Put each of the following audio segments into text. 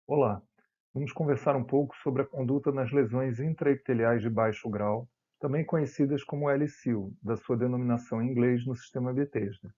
Olá, vamos conversar um pouco sobre a conduta nas lesões intraepiteliais de baixo grau, também conhecidas como LSIL, da sua denominação em inglês no sistema Bethesda.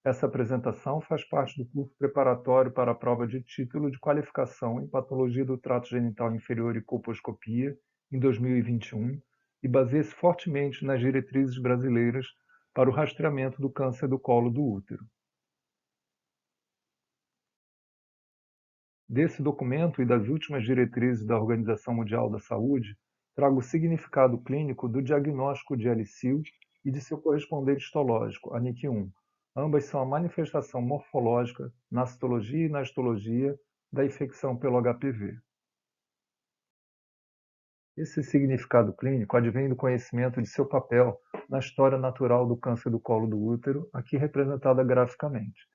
Essa apresentação faz parte do curso preparatório para a prova de título de qualificação em patologia do trato genital inferior e colposcopia em 2021 e baseia-se fortemente nas diretrizes brasileiras para o rastreamento do câncer do colo do útero. Desse documento e das últimas diretrizes da Organização Mundial da Saúde, trago o significado clínico do diagnóstico de LSIL e de seu correspondente histológico, a NIC1. Ambas são a manifestação morfológica, na citologia e na histologia, da infecção pelo HPV. Esse significado clínico advém do conhecimento de seu papel na história natural do câncer do colo do útero, aqui representada graficamente.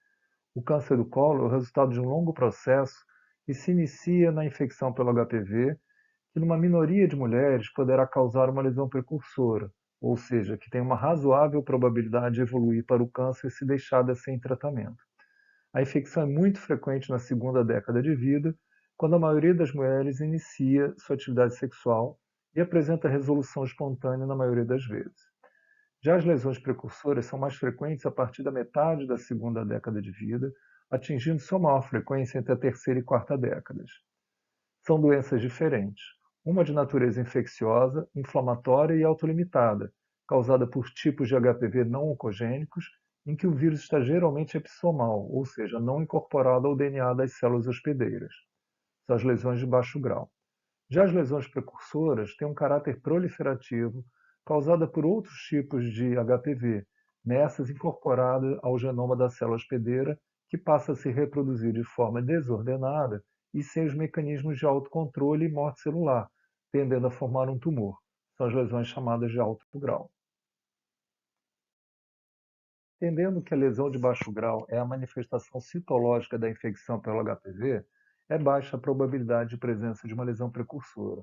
O câncer do colo é o resultado de um longo processo que se inicia na infecção pelo HPV, que numa minoria de mulheres poderá causar uma lesão precursora, ou seja, que tem uma razoável probabilidade de evoluir para o câncer se deixada sem tratamento. A infecção é muito frequente na segunda década de vida, quando a maioria das mulheres inicia sua atividade sexual e apresenta resolução espontânea na maioria das vezes. Já as lesões precursoras são mais frequentes a partir da metade da segunda década de vida, atingindo sua maior frequência entre a terceira e quarta décadas. São doenças diferentes, uma de natureza infecciosa, inflamatória e autolimitada, causada por tipos de HPV não oncogênicos, em que o vírus está geralmente epissomal, ou seja, não incorporado ao DNA das células hospedeiras. São as lesões de baixo grau. Já as lesões precursoras têm um caráter proliferativo, causada por outros tipos de HPV, nessas incorporada ao genoma da célula hospedeira, que passa a se reproduzir de forma desordenada e sem os mecanismos de autocontrole e morte celular, tendendo a formar um tumor. São as lesões chamadas de alto grau. Entendendo que a lesão de baixo grau é a manifestação citológica da infecção pelo HPV, é baixa a probabilidade de presença de uma lesão precursora.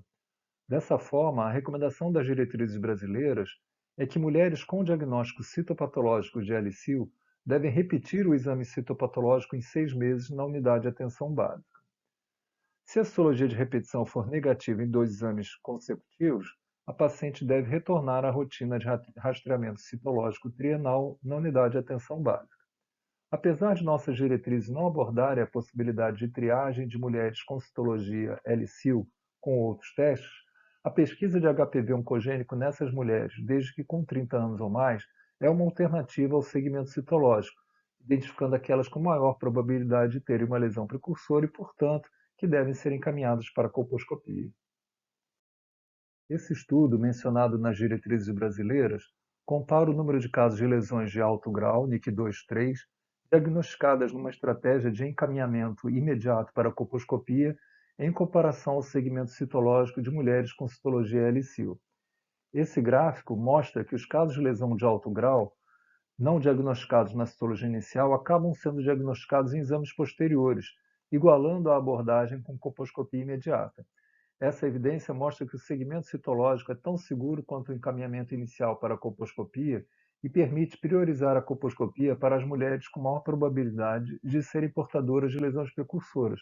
Dessa forma, a recomendação das diretrizes brasileiras é que mulheres com diagnóstico citopatológico de LSIL devem repetir o exame citopatológico em 6 meses na unidade de atenção básica. Se a histologia de repetição for negativa em 2 exames consecutivos, a paciente deve retornar à rotina de rastreamento citológico trienal na unidade de atenção básica. Apesar de nossas diretrizes não abordarem a possibilidade de triagem de mulheres com citologia LSIL com outros testes, a pesquisa de HPV oncogênico nessas mulheres, desde que com 30 anos ou mais, é uma alternativa ao segmento citológico, identificando aquelas com maior probabilidade de terem uma lesão precursora e, portanto, que devem ser encaminhadas para a colposcopia. Esse estudo, mencionado nas diretrizes brasileiras, compara o número de casos de lesões de alto grau, NIC2-3, diagnosticadas numa estratégia de encaminhamento imediato para a colposcopia, em comparação ao segmento citológico de mulheres com citologia LSIL. Esse gráfico mostra que os casos de lesão de alto grau, não diagnosticados na citologia inicial, acabam sendo diagnosticados em exames posteriores, igualando a abordagem com colposcopia imediata. Essa evidência mostra que o segmento citológico é tão seguro quanto o encaminhamento inicial para a colposcopia e permite priorizar a colposcopia para as mulheres com maior probabilidade de serem portadoras de lesões precursoras,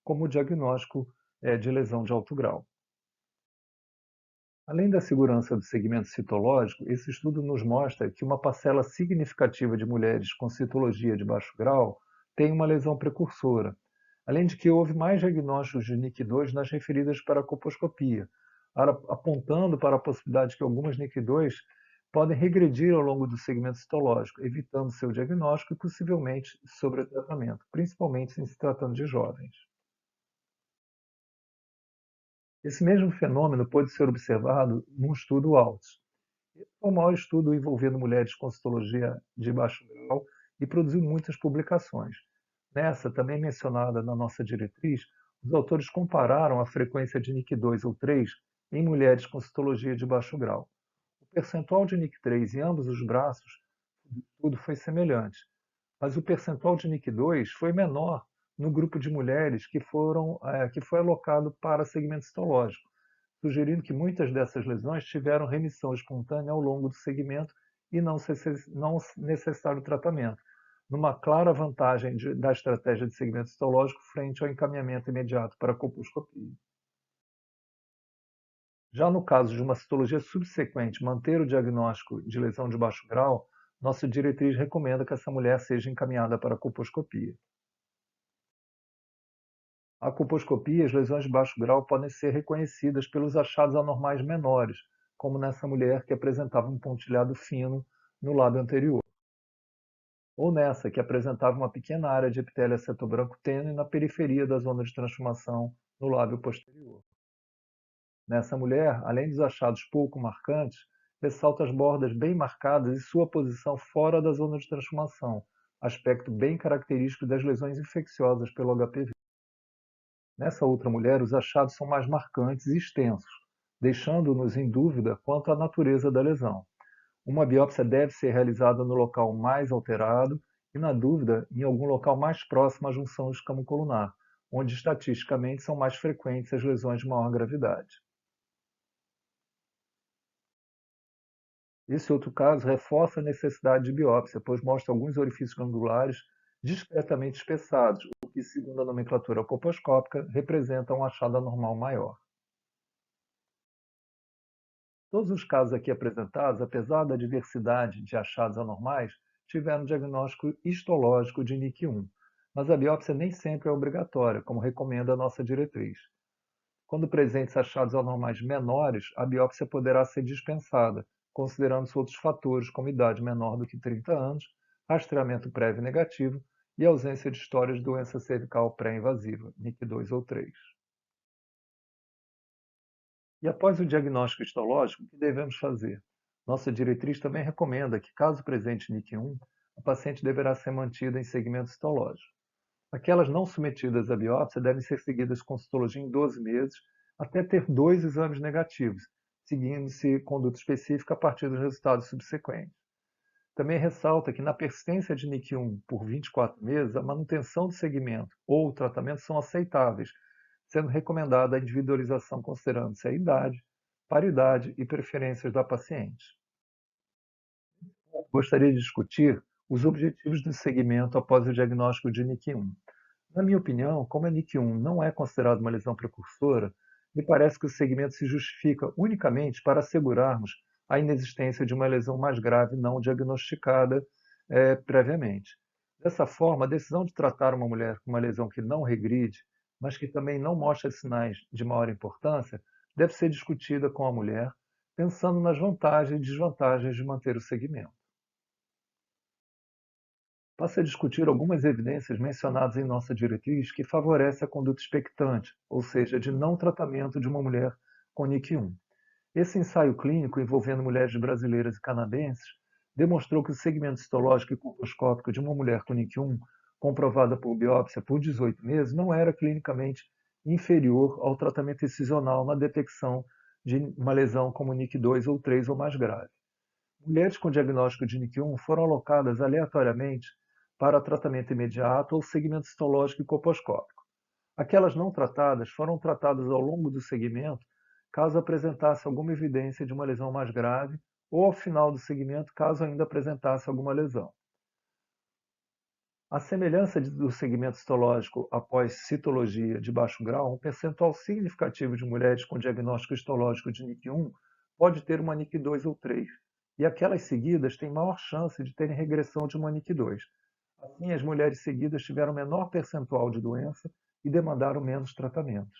como o diagnóstico de lesão de alto grau. Além da segurança do segmento citológico, esse estudo nos mostra que uma parcela significativa de mulheres com citologia de baixo grau tem uma lesão precursora, além de que houve mais diagnósticos de NIC2 nas referidas para a colposcopia, apontando para a possibilidade que algumas NIC2 podem regredir ao longo do segmento citológico, evitando seu diagnóstico e possivelmente sobretratamento, principalmente em se tratando de jovens. Esse mesmo fenômeno pode ser observado num estudo ALTS. Foi o maior estudo envolvendo mulheres com citologia de baixo grau e produziu muitas publicações. Nessa, também mencionada na nossa diretriz, os autores compararam a frequência de NIC2 ou 3 em mulheres com citologia de baixo grau. O percentual de NIC3 em ambos os braços do estudo foi semelhante, mas o percentual de NIC2 foi menor no grupo de mulheres que foi alocado para segmento citológico, sugerindo que muitas dessas lesões tiveram remissão espontânea ao longo do segmento e não necessário tratamento, numa clara vantagem da estratégia de segmento histológico frente ao encaminhamento imediato para a colposcopia. Já no caso de uma citologia subsequente manter o diagnóstico de lesão de baixo grau, nossa diretriz recomenda que essa mulher seja encaminhada para a colposcopia. A colposcopia, as lesões de baixo grau podem ser reconhecidas pelos achados anormais menores, como nessa mulher que apresentava um pontilhado fino no lábio anterior, ou nessa que apresentava uma pequena área de epitélio acetobranco tênue na periferia da zona de transformação no lábio posterior. Nessa mulher, além dos achados pouco marcantes, ressalta as bordas bem marcadas e sua posição fora da zona de transformação, aspecto bem característico das lesões infecciosas pelo HPV. Nessa outra mulher, os achados são mais marcantes e extensos, deixando-nos em dúvida quanto à natureza da lesão. Uma biópsia deve ser realizada no local mais alterado e, na dúvida, em algum local mais próximo à junção escamocolunar, onde estatisticamente são mais frequentes as lesões de maior gravidade. Esse outro caso reforça a necessidade de biópsia, pois mostra alguns orifícios glandulares discretamente espessados, o que, segundo a nomenclatura colposcópica, representa um achado anormal maior. Todos os casos aqui apresentados, apesar da diversidade de achados anormais, tiveram diagnóstico histológico de NIC1, mas a biópsia nem sempre é obrigatória, como recomenda a nossa diretriz. Quando presentes achados anormais menores, a biópsia poderá ser dispensada, considerando-se outros fatores, como idade menor do que 30 anos, rastreamento prévio negativo e ausência de história de doença cervical pré-invasiva, NIC2 ou 3. E após o diagnóstico histológico, o que devemos fazer? Nossa diretriz também recomenda que, caso presente NIC1, a paciente deverá ser mantida em segmento histológico. Aquelas não submetidas à biópsia devem ser seguidas com citologia em 12 meses, até ter 2 exames negativos, seguindo-se conduta específica a partir dos resultados subsequentes. Também ressalta que, na persistência de NIC1 por 24 meses, a manutenção do segmento ou o tratamento são aceitáveis, sendo recomendada a individualização considerando-se a idade, paridade e preferências da paciente. Gostaria de discutir os objetivos do segmento após o diagnóstico de NIC1. Na minha opinião, como a NIC1 não é considerada uma lesão precursora, me parece que o segmento se justifica unicamente para assegurarmos a inexistência de uma lesão mais grave não diagnosticada previamente. Dessa forma, a decisão de tratar uma mulher com uma lesão que não regride, mas que também não mostra sinais de maior importância, deve ser discutida com a mulher, pensando nas vantagens e desvantagens de manter o segmento. Passa a discutir algumas evidências mencionadas em nossa diretriz que favorecem a conduta expectante, ou seja, de não tratamento de uma mulher com NIC1. Esse ensaio clínico envolvendo mulheres brasileiras e canadenses demonstrou que o segmento histológico e colposcópico de uma mulher com NIC1, comprovada por biópsia por 18 meses, não era clinicamente inferior ao tratamento incisional na detecção de uma lesão como NIC2 ou 3 ou mais grave. Mulheres com diagnóstico de NIC1 foram alocadas aleatoriamente para tratamento imediato ou segmento histológico e colposcópico. Aquelas não tratadas foram tratadas ao longo do segmento caso apresentasse alguma evidência de uma lesão mais grave ou ao final do segmento caso ainda apresentasse alguma lesão. A semelhança do segmento histológico após citologia de baixo grau, um percentual significativo de mulheres com diagnóstico histológico de NIC1 pode ter uma NIC2 ou 3, e aquelas seguidas têm maior chance de terem regressão de uma NIC2. Assim, as mulheres seguidas tiveram menor percentual de doença e demandaram menos tratamentos.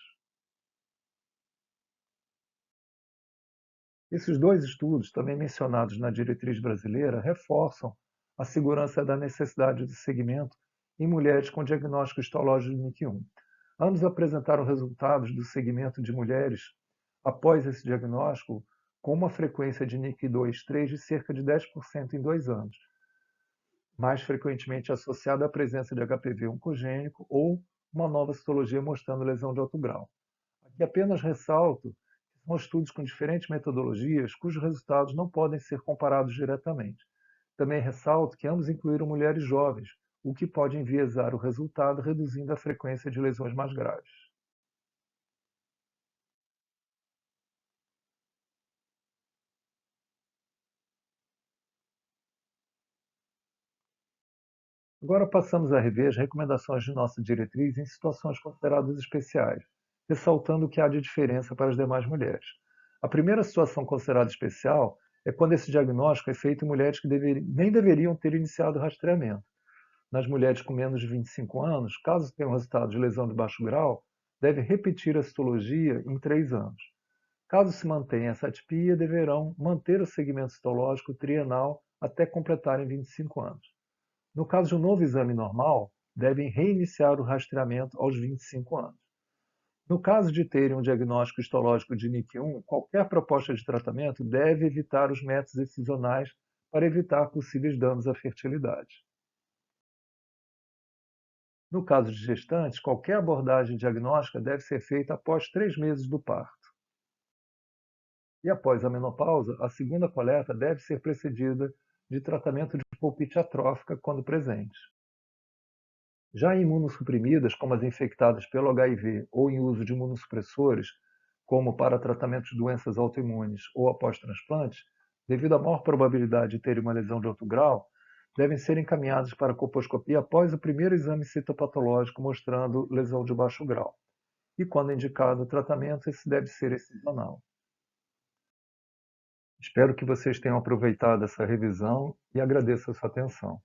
Esses dois estudos, também mencionados na diretriz brasileira, reforçam a segurança da necessidade de segmento em mulheres com diagnóstico histológico de NIC1. Ambos apresentaram resultados do segmento de mulheres após esse diagnóstico com uma frequência de NIC2-3 de cerca de 10% em 2 anos, mais frequentemente associada à presença de HPV oncogênico ou uma nova citologia mostrando lesão de alto grau. Aqui apenas ressalto que são estudos com diferentes metodologias cujos resultados não podem ser comparados diretamente. Também ressalto que ambos incluíram mulheres jovens, o que pode enviesar o resultado, reduzindo a frequência de lesões mais graves. Agora passamos a rever as recomendações de nossa diretriz em situações consideradas especiais, ressaltando o que há de diferença para as demais mulheres. A primeira situação considerada especial é quando esse diagnóstico é feito em mulheres que nem deveriam ter iniciado o rastreamento. Nas mulheres com menos de 25 anos, caso tenham resultado de lesão de baixo grau, deve repetir a citologia em 3 anos. Caso se mantenha essa atipia, deverão manter o segmento citológico trienal até completarem 25 anos. No caso de um novo exame normal, devem reiniciar o rastreamento aos 25 anos. No caso de terem um diagnóstico histológico de NIC1, qualquer proposta de tratamento deve evitar os métodos excisionais para evitar possíveis danos à fertilidade. No caso de gestantes, qualquer abordagem diagnóstica deve ser feita após 3 meses do parto. E após a menopausa, a segunda coleta deve ser precedida de tratamento de pulpite atrófica quando presente. Já em imunossuprimidas, como as infectadas pelo HIV ou em uso de imunossupressores, como para tratamento de doenças autoimunes ou após transplante, devido à maior probabilidade de ter uma lesão de outro grau, devem ser encaminhadas para a colposcopia após o primeiro exame citopatológico mostrando lesão de baixo grau. E quando indicado o tratamento, esse deve ser excisional. Espero que vocês tenham aproveitado essa revisão e agradeço a sua atenção.